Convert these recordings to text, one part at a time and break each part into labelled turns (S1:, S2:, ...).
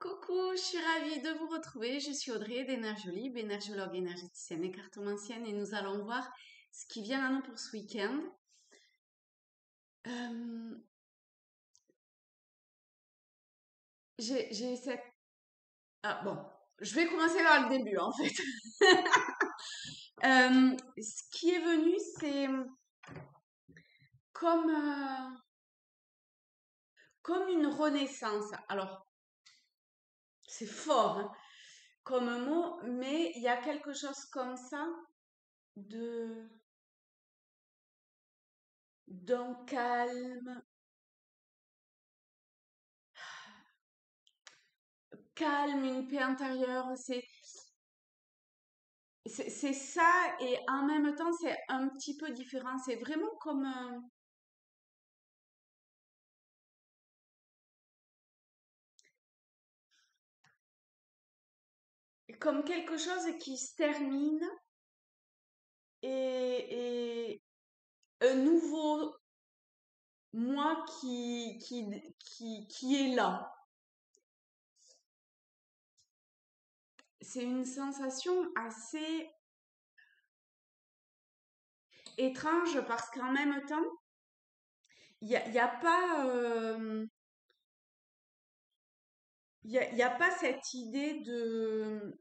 S1: Coucou, je suis ravie de vous retrouver. Je suis Audrey d'Énergiolib, énergiologue énergéticienne et cartomancienne, et nous allons voir ce qui vient à nous pour ce week-end. Euh, j'ai cette... Ah bon, je vais commencer par le début en fait. Ce qui est venu, c'est comme, comme une renaissance. Alors, c'est fort hein, comme mot, mais il y a quelque chose comme ça de d'un calme, une paix intérieure. C'est ça et en même temps c'est un petit peu différent. C'est vraiment comme comme quelque chose qui se termine et un nouveau moi qui est là. C'est une sensation assez étrange parce qu'en même temps, il y a pas y a pas cette idée de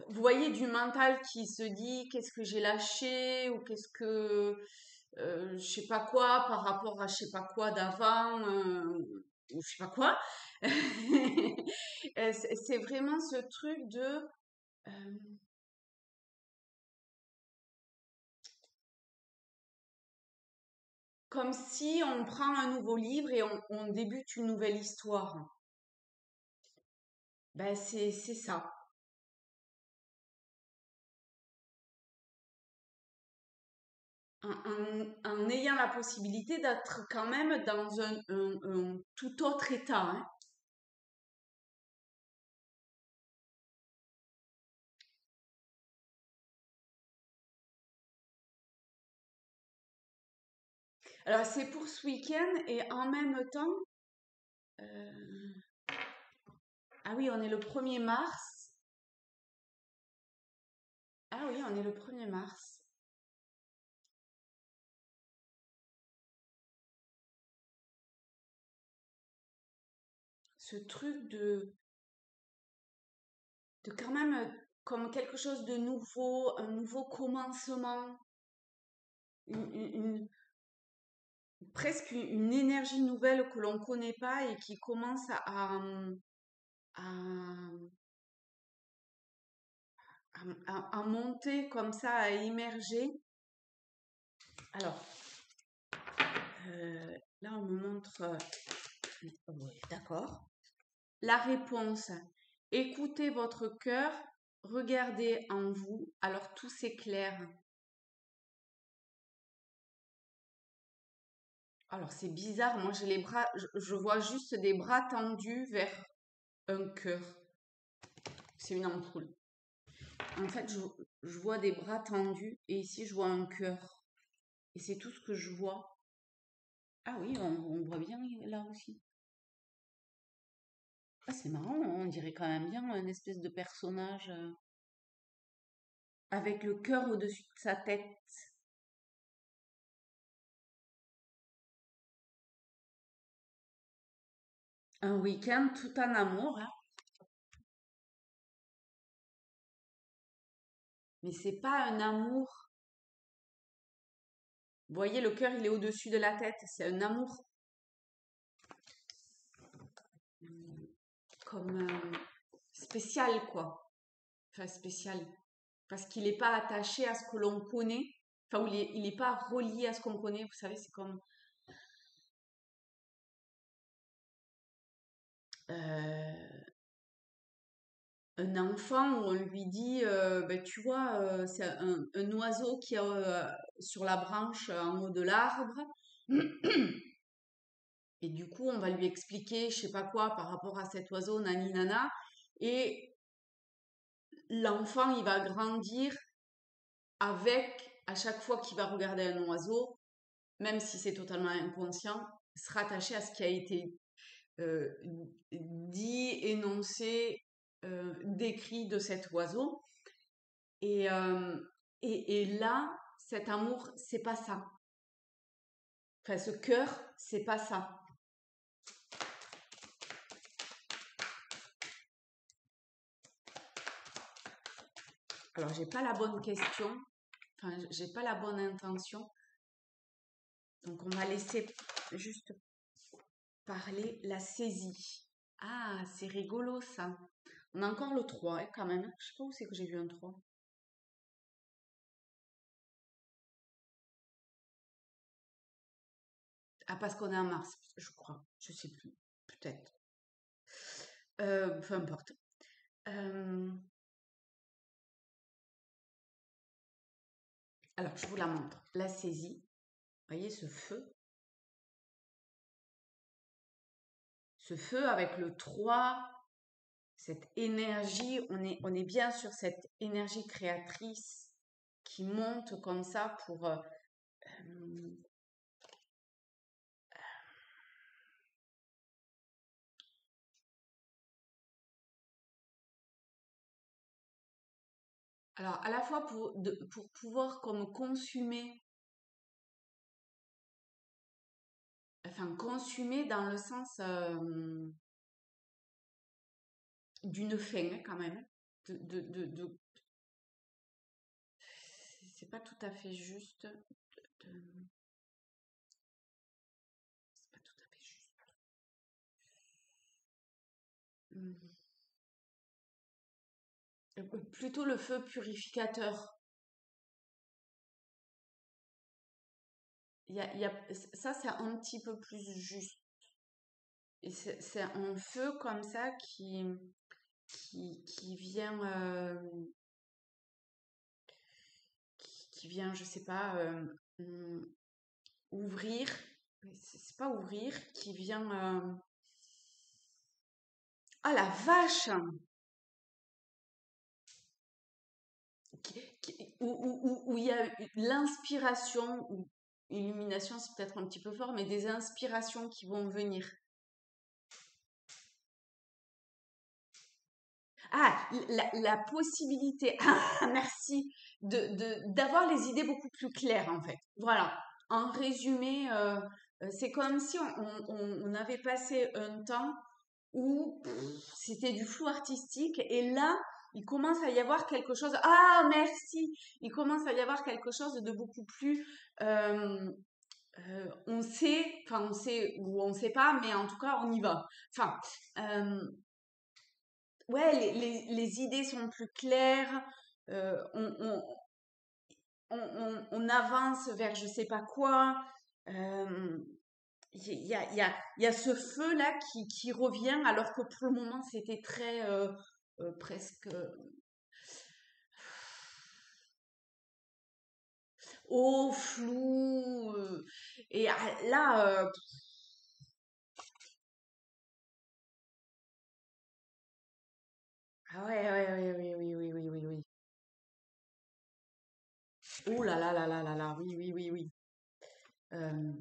S1: vous voyez du mental qui se dit qu'est-ce que j'ai lâché ou qu'est-ce que je sais pas quoi par rapport à je sais pas quoi d'avant ou je sais pas quoi. C'est vraiment ce truc de euh, comme si on prend un nouveau livre et on débute une nouvelle histoire. Ben c'est ça. En ayant la possibilité d'être quand même dans un tout autre état, hein. Alors c'est pour ce week-end et en même temps, euh, ah oui, on est le 1er mars. Ah oui, on est le 1er mars. Ce truc de quand même comme quelque chose de nouveau, un nouveau commencement, presque une énergie nouvelle que l'on ne connaît pas et qui commence à, à monter comme ça, à émerger. Alors, là, on me montre... oui, d'accord. La réponse, écoutez votre cœur, regardez en vous, alors tout s'éclaire. Alors c'est bizarre, moi j'ai les bras, je vois juste des bras tendus vers un cœur. C'est une ampoule. En fait, je vois des bras tendus et ici je vois un cœur. Et c'est tout ce que je vois. Ah oui, on voit bien là aussi. Ah c'est marrant, on dirait quand même bien une espèce de personnage avec le cœur au-dessus de sa tête. Un week-end tout en amour, hein. Mais c'est pas un amour. Vous voyez, le cœur, il est au-dessus de la tête. C'est un amour comme spécial, quoi. Enfin, spécial. Parce qu'il n'est pas attaché à ce que l'on connaît. Enfin, il est pas relié à ce qu'on connaît. Vous savez, c'est comme euh, un enfant où on lui dit, ben, tu vois, c'est un oiseau qui est sur la branche en haut de l'arbre. Et du coup, on va lui expliquer, je sais pas quoi, par rapport à cet oiseau, nani nana. Et l'enfant, il va grandir avec, à chaque fois qu'il va regarder un oiseau, même si c'est totalement inconscient, se rattacher à ce qui a été euh, dit énoncé, décrit de cet oiseau. Et, là, cet amour, c'est pas ça. Enfin, ce cœur, c'est pas ça. Alors, j'ai pas la bonne question. Enfin, j'ai pas la bonne intention. Donc, on va laisser juste parler la saisie. Ah, c'est rigolo ça. On a encore le 3 hein, quand même. Je sais pas où c'est que j'ai vu un 3. Ah, parce qu'on est en mars, je crois. Je sais plus. Peut-être. Peu importe. Alors, je vous la montre. La saisie. Vous voyez ce feu? Ce feu avec le 3, cette énergie, on est bien sur cette énergie créatrice qui monte comme ça pour... alors, à la fois pour pouvoir comme consumer, enfin consumer dans le sens d'une fin hein, quand même. C'est pas tout à fait juste. C'est pas tout à fait juste. Plutôt le feu purificateur. Ça, c'est un petit peu plus juste. Et c'est un feu comme ça qui vient, qui vient, je sais pas, ouvrir. C'est pas ouvrir, qui vient. Ah la vache! Où il y a l'inspiration, ou illumination, c'est peut-être un petit peu fort, mais des inspirations qui vont venir. Ah, la possibilité, ah, merci, d'avoir les idées beaucoup plus claires en fait. Voilà, en résumé, c'est comme si on avait passé un temps où c'était du flou artistique et là, il commence à y avoir quelque chose, ah merci, il commence à y avoir quelque chose de beaucoup plus, on sait, enfin on sait ou on sait pas, mais en tout cas on y va. Enfin, ouais, les idées sont plus claires, on avance vers je sais pas quoi. Il y a ce feu-là qui revient, alors que pour le moment, c'était très presque au flou. Et là, ah ouais, ouais, ouais, oui, oui, oui, oui, oui, oui. Oh là là là là là là, oui, oui, oui, oui. Euh,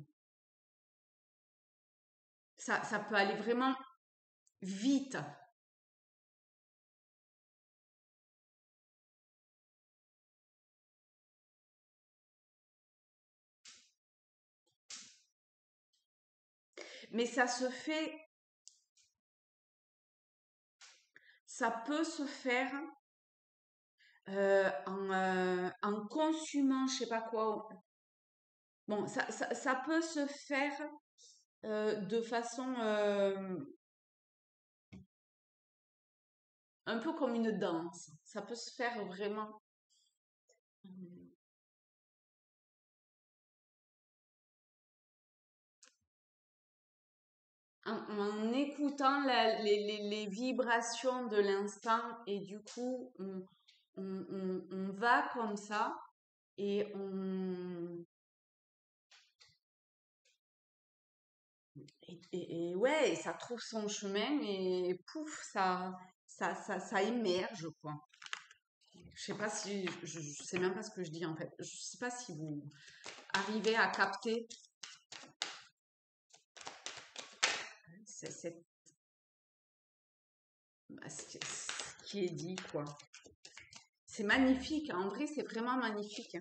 S1: ça peut aller vraiment vite. Mais ça peut se faire en consumant, je sais pas quoi. Bon, ça peut se faire de façon un peu comme une danse. Ça peut se faire vraiment en écoutant les vibrations de l'instant et du coup, on va comme ça et et ouais, ça trouve son chemin et pouf, ça émerge, quoi. Je sais pas si, je sais même pas ce que je dis en fait. Je sais pas si vous arrivez à capter cette ce qui est dit, quoi. C'est magnifique, en vrai, c'est vraiment magnifique.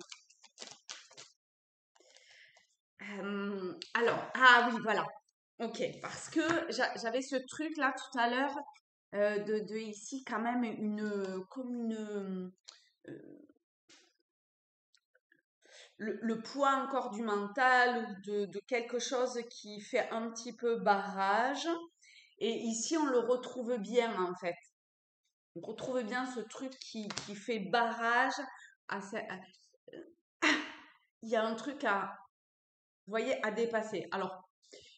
S1: Alors, ah oui, voilà. Ok, parce que j'avais ce truc là tout à l'heure de ici quand même comme le poids encore du mental ou de quelque chose qui fait un petit peu barrage. Et ici, on le retrouve bien en fait. On retrouve bien ce truc qui fait barrage. Il y a un truc vous voyez, à dépasser. Alors,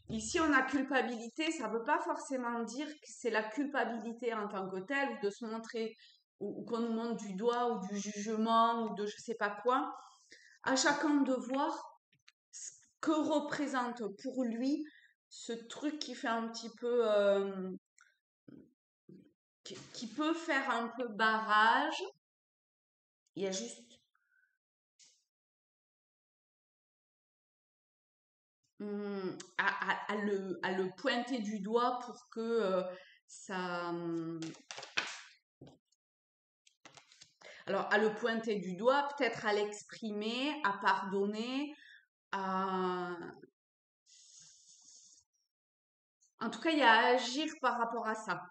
S1: ici, on a culpabilité. Ça ne veut pas forcément dire que c'est la culpabilité en tant que telle ou de se montrer ou qu'on nous montre du doigt ou du jugement ou de je sais pas quoi. À chacun de voir ce que représente pour lui ce truc qui fait un petit peu qui peut faire un peu barrage. Il y a juste à le pointer du doigt pour que ça. Alors, à le pointer du doigt, peut-être à l'exprimer, à pardonner, à. En tout cas, il y a à agir par rapport à ça.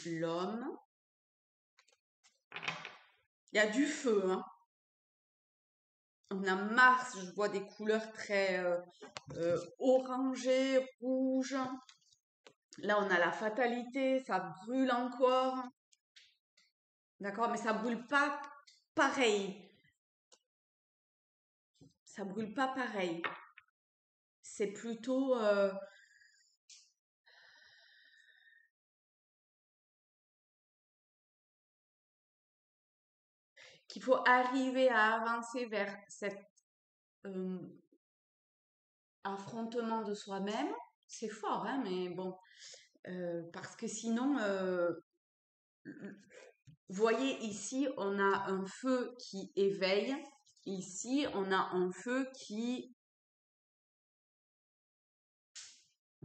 S1: L'homme. Il y a du feu, hein. On a Mars, je vois des couleurs très orangées, rouges. Là, on a la fatalité, ça brûle encore. D'accord, mais ça brûle pas pareil. Ça brûle pas pareil. C'est plutôt qu'il faut arriver à avancer vers cet euh, affrontement de soi-même. C'est fort, hein, mais bon. Parce que sinon, vous voyez, ici, on a un feu qui éveille. Ici, on a un feu qui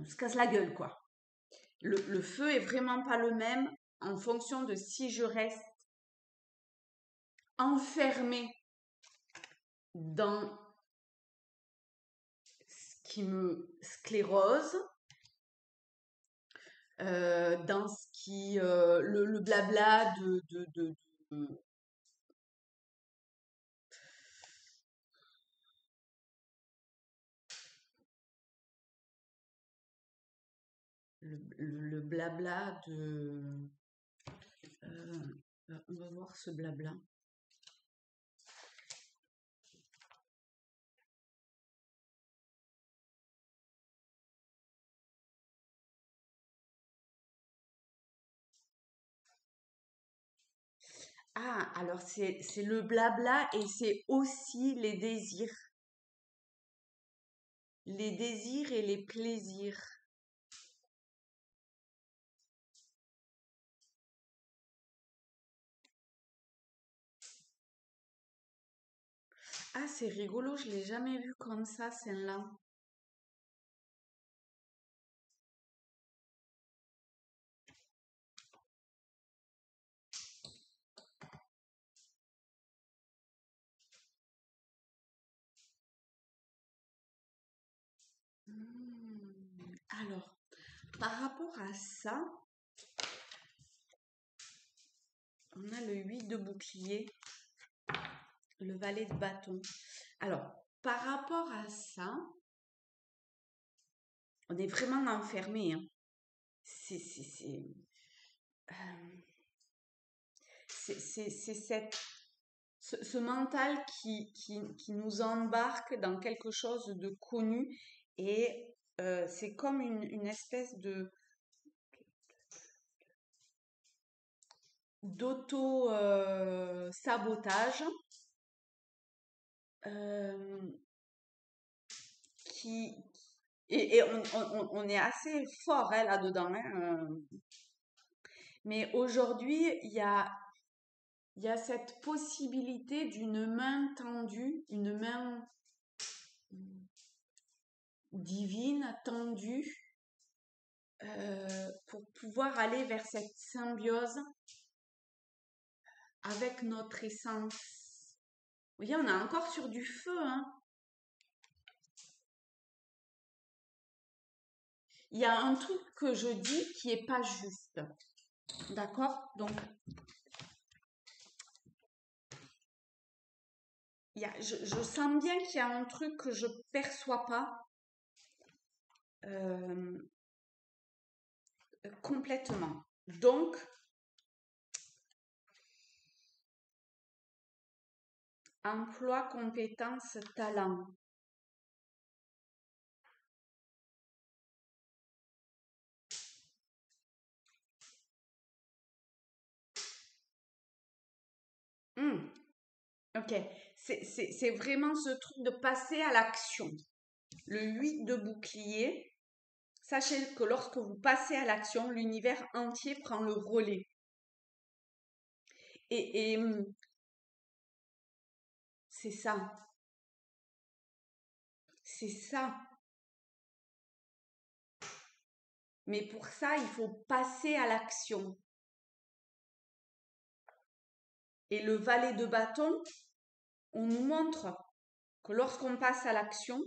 S1: se casse la gueule, quoi. Le feu est vraiment pas le même en fonction de si je reste enfermée dans ce qui me sclérose, dans ce qui le blabla de- le blabla de on va voir ce blabla. Ah, alors c'est le blabla et c'est aussi les désirs. Les désirs et les plaisirs. Ah, c'est rigolo, je l'ai jamais vu comme ça, celle-là. Alors, par rapport à ça, on a le 8 de bouclier, le valet de bâton. Alors, par rapport à ça, on est vraiment enfermé, hein. Euh, c'est ce mental qui nous embarque dans quelque chose de connu et c'est comme une espèce de d'auto-sabotage qui et on est assez fort hein, là-dedans. Hein. Mais aujourd'hui, il y a cette possibilité d'une main tendue, une main divine tendue pour pouvoir aller vers cette symbiose avec notre essence. Vous voyez, on est encore sur du feu, hein. Il y a un truc que je dis qui est pas juste. D'accord? Donc, je sens bien qu'il y a un truc que je perçois pas complètement. Donc, emploi, compétence, talent. Ok, c'est vraiment ce truc de passer à l'action. Le 8 de bouclier, sachez que lorsque vous passez à l'action, l'univers entier prend le relais. Et c'est ça. C'est ça. Mais pour ça, il faut passer à l'action. Et le valet de bâton, on nous montre que lorsqu'on passe à l'action,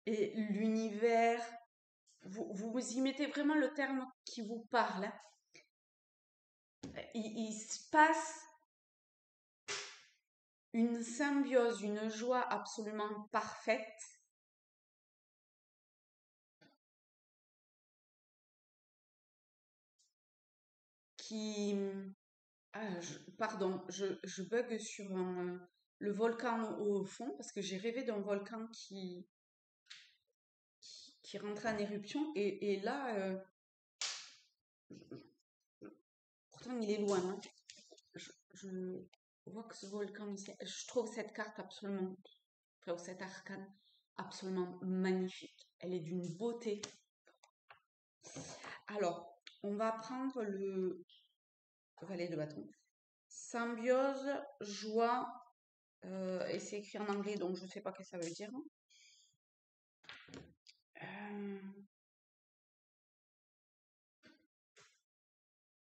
S1: et l'univers, vous y mettez vraiment le terme qui vous parle. Il se passe une symbiose, une joie absolument parfaite qui... pardon, je bug sur le volcan au fond parce que j'ai rêvé d'un volcan qui rentrait en éruption et là, pourtant il est loin, hein. Je vois que ce volcan ici, je trouve cette carte absolument, enfin, cette arcane absolument magnifique. Elle est d'une beauté. Alors, on va prendre le valet de bâton. Symbiose, joie, et c'est écrit en anglais, donc je ne sais pas ce que ça veut dire.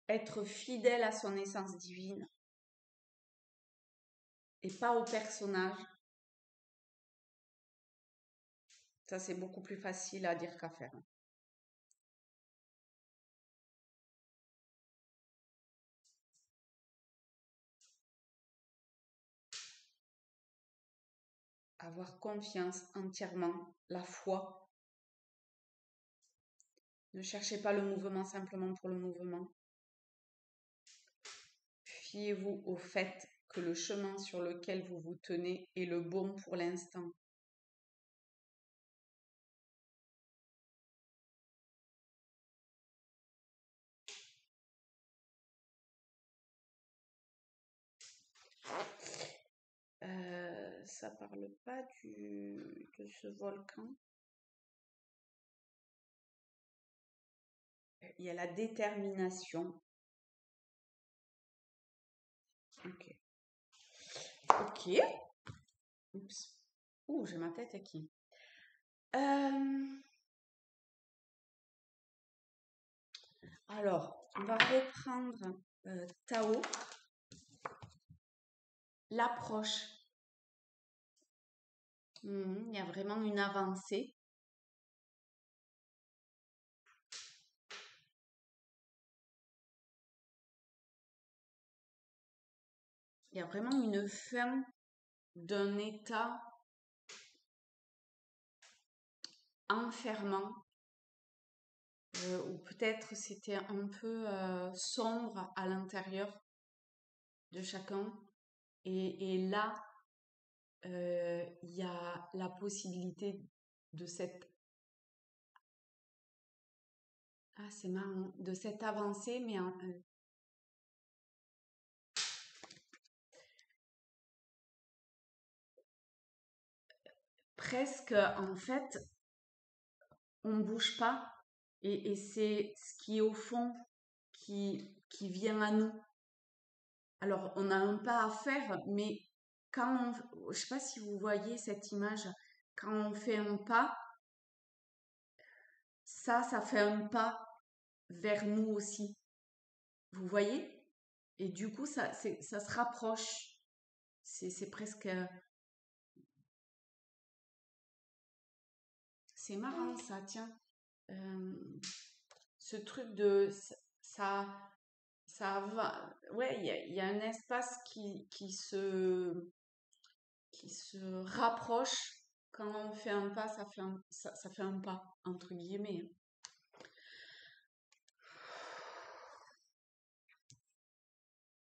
S1: Être fidèle à son essence divine et pas au personnage. Ça, c'est beaucoup plus facile à dire qu'à faire. Avoir confiance entièrement, la foi. Ne cherchez pas le mouvement simplement pour le mouvement. Fiez-vous au fait que le chemin sur lequel vous vous tenez est le bon pour l'instant. Ça parle pas de ce volcan. Il y a la détermination. Ok. Ok. Oups. Ouh, j'ai ma tête qui. Alors, on va reprendre Tao. L'approche. Il y a vraiment une avancée. Il y a vraiment une fin d'un état enfermant. Ou peut-être c'était un peu sombre à l'intérieur de chacun. Et là, il y a la possibilité de cette... Ah, c'est marrant. De cette avancée, mais presque, en fait, on ne bouge pas. Et c'est ce qui est au fond qui vient à nous. Alors, on a un pas à faire, mais quand je ne sais pas si vous voyez cette image, quand on fait un pas, ça fait un pas vers nous aussi. Vous voyez? Et du coup, ça se rapproche. C'est presque... C'est marrant ça, tiens. Ce truc de... Ça va... Ouais, il y a un espace qui se rapproche. Quand on fait un pas, ça fait un pas, entre guillemets.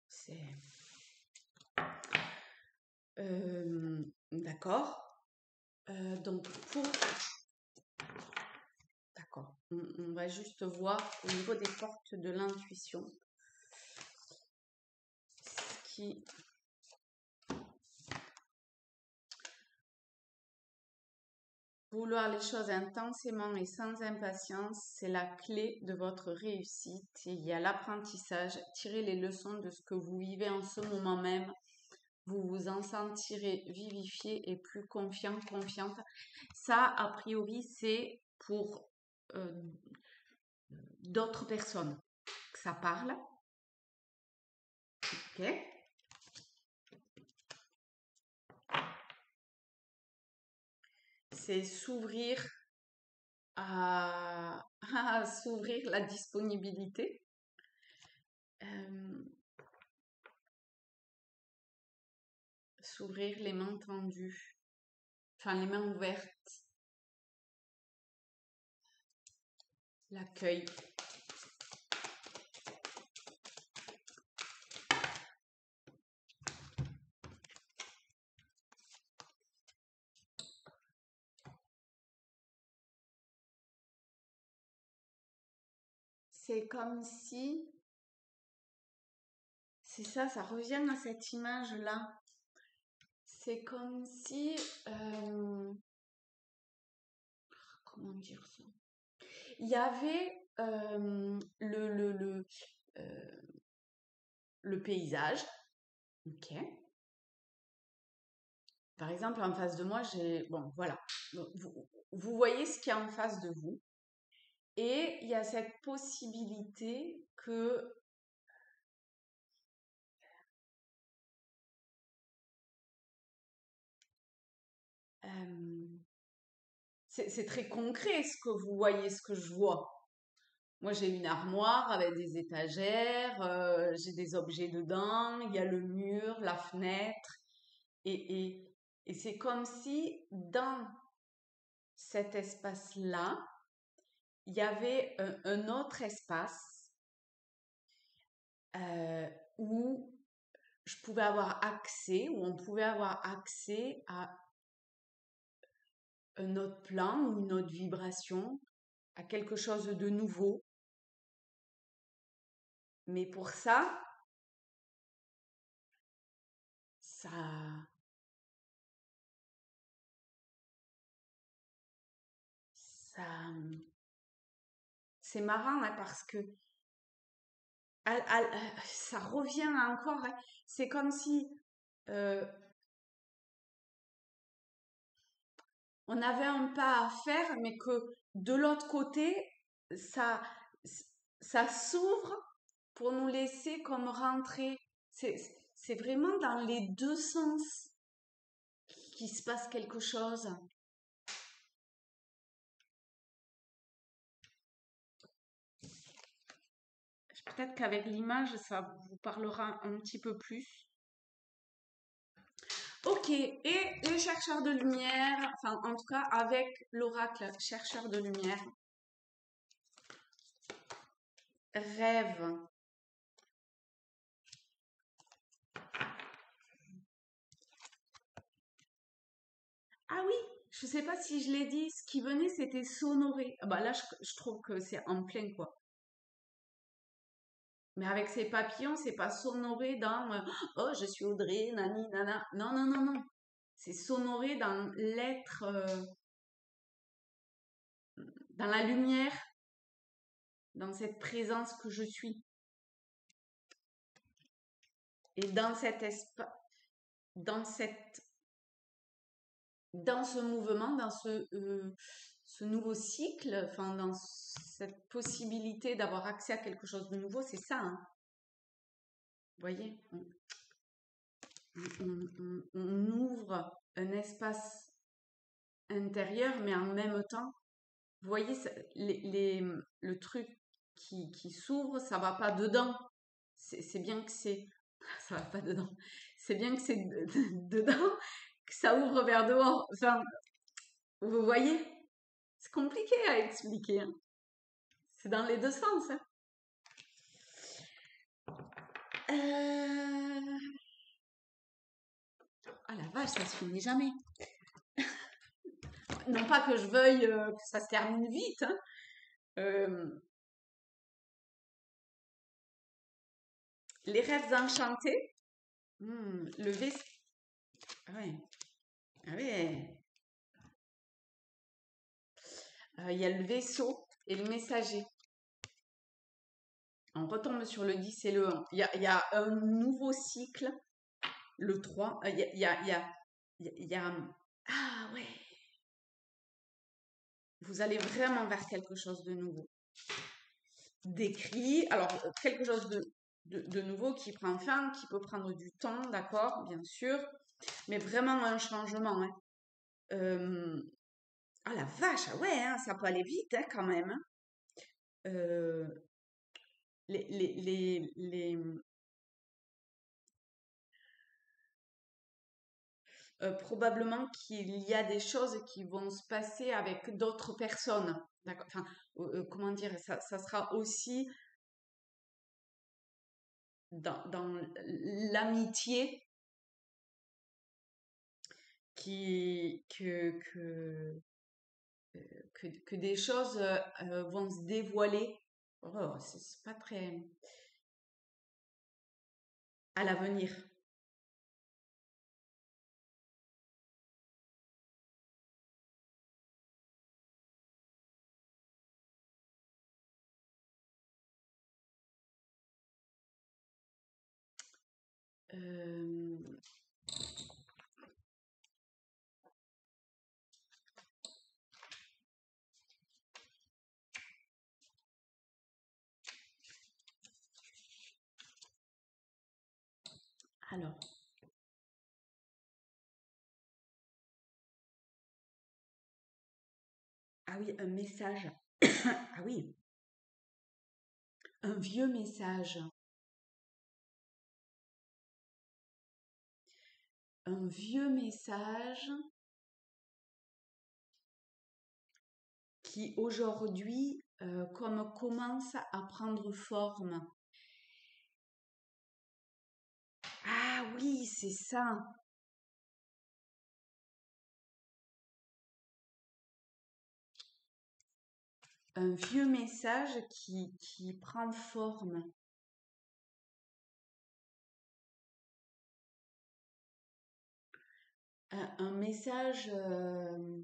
S1: C'est... D'accord. Donc, D'accord. On va juste voir au niveau des portes de l'intuition ce qui... Vouloir les choses intensément et sans impatience, c'est la clé de votre réussite. Il y a l'apprentissage. Tirez les leçons de ce que vous vivez en ce moment même. Vous vous en sentirez vivifié et plus confiant, confiante. Ça, a priori, c'est pour d'autres personnes que ça parle. Ok. C'est s'ouvrir à s'ouvrir la disponibilité. S'ouvrir les mains tendues, enfin les mains ouvertes. L'accueil. C'est comme si... C'est ça, ça revient à cette image-là. C'est comme si... comment dire ça? Il y avait le paysage. Ok. Par exemple, en face de moi, j'ai... Bon, voilà. Donc, vous voyez ce qu'il y a en face de vous. Et il y a cette possibilité que c'est très concret ce que vous voyez, ce que je vois. Moi, j'ai une armoire avec des étagères, j'ai des objets dedans, il y a le mur, la fenêtre, et, et, et c'est comme si dans cet espace-là, il y avait un autre espace où je pouvais avoir accès, où on pouvait avoir accès à un autre plan ou une autre vibration, à quelque chose de nouveau. Mais pour ça, ça, ça, c'est marrant hein, parce que ça revient encore. Hein. C'est comme si euh, on avait un pas à faire, mais que de l'autre côté, ça, ça s'ouvre pour nous laisser comme rentrer. C'est vraiment dans les deux sens qu'il se passe quelque chose. Peut-être qu'avec l'image, ça vous parlera un petit peu plus. Ok, et les chercheurs de lumière, enfin en tout cas avec l'oracle chercheur de lumière, rêve. Ah oui, je sais pas si je l'ai dit, ce qui venait c'était sonorer. Ah bah là je trouve que c'est en plein quoi. Mais avec ces papillons, c'est pas sonorer dans oh je suis Audrey, nani nana. Non non non non. C'est sonorer dans l'être, dans la lumière, dans cette présence que je suis. Et dans cet espace, dans cette dans ce mouvement, dans ce nouveau cycle, enfin, dans cette possibilité d'avoir accès à quelque chose de nouveau, c'est ça, hein. Vous voyez, on ouvre un espace intérieur, mais en même temps, vous voyez, le truc qui s'ouvre, ça va pas dedans. C'est bien que c'est... Ça va pas dedans. C'est bien que c'est dedans, que ça ouvre vers dehors. Enfin, vous voyez, c'est compliqué à expliquer, hein. C'est dans les deux sens, hein. Ah la vache, ça se finit jamais. Non pas que je veuille que ça se termine vite, hein. Les rêves enchantés. Le vaisseau. Ah ouais. Ah ouais. Il y a le vaisseau et le messager. On retombe sur le 10 et le 1. Il y a un nouveau cycle, le 3. Il y a... Ah ouais. Vous allez vraiment vers quelque chose de nouveau. D'écrit, alors quelque chose de nouveau qui prend fin, qui peut prendre du temps, d'accord, bien sûr, mais vraiment un changement, hein. Ah la vache, ah ouais, hein, ça peut aller vite, hein, quand même, hein. Euh, les probablement qu'il y a des choses qui vont se passer avec d'autres personnes. D'accord. Enfin, comment dire, ça sera aussi dans l'amitié que des choses vont se dévoiler. Oh, c'est pas très à l'avenir. Euh, alors, ah oui, un message. Ah oui, un vieux message. Un vieux message qui aujourd'hui comme commence à prendre forme. Ah oui, c'est ça. Un vieux message qui prend forme. Un message euh,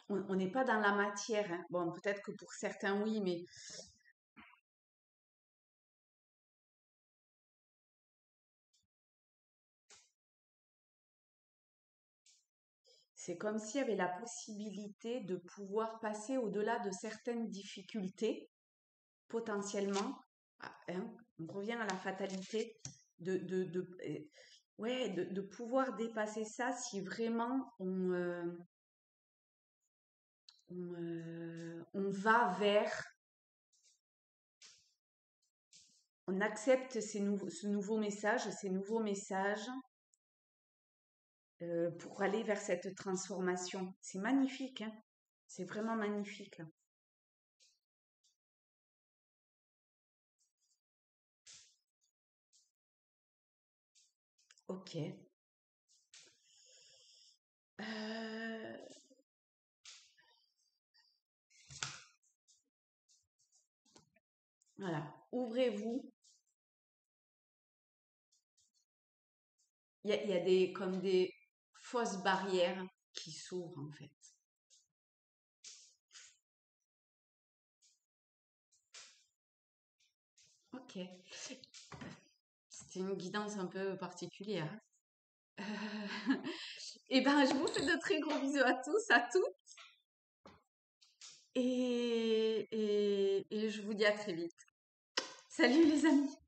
S1: on n'est pas dans la matière, hein. Bon, peut-être que pour certains, oui, mais c'est comme s'il y avait la possibilité de pouvoir passer au-delà de certaines difficultés, potentiellement. Ah, hein, on revient à la fatalité ouais, de pouvoir dépasser ça si vraiment on va vers, on accepte ce nouveau message, ces nouveaux messages pour aller vers cette transformation. C'est magnifique, hein. C'est vraiment magnifique. Ok. Euh, voilà. Ouvrez-vous. Il y a des, comme des fausses barrières qui s'ouvrent en fait. Ok. c'est une guidance un peu particulière. Et ben, je vous fais de très gros bisous à tous, à toutes. Et je vous dis à très vite. Salut les amis!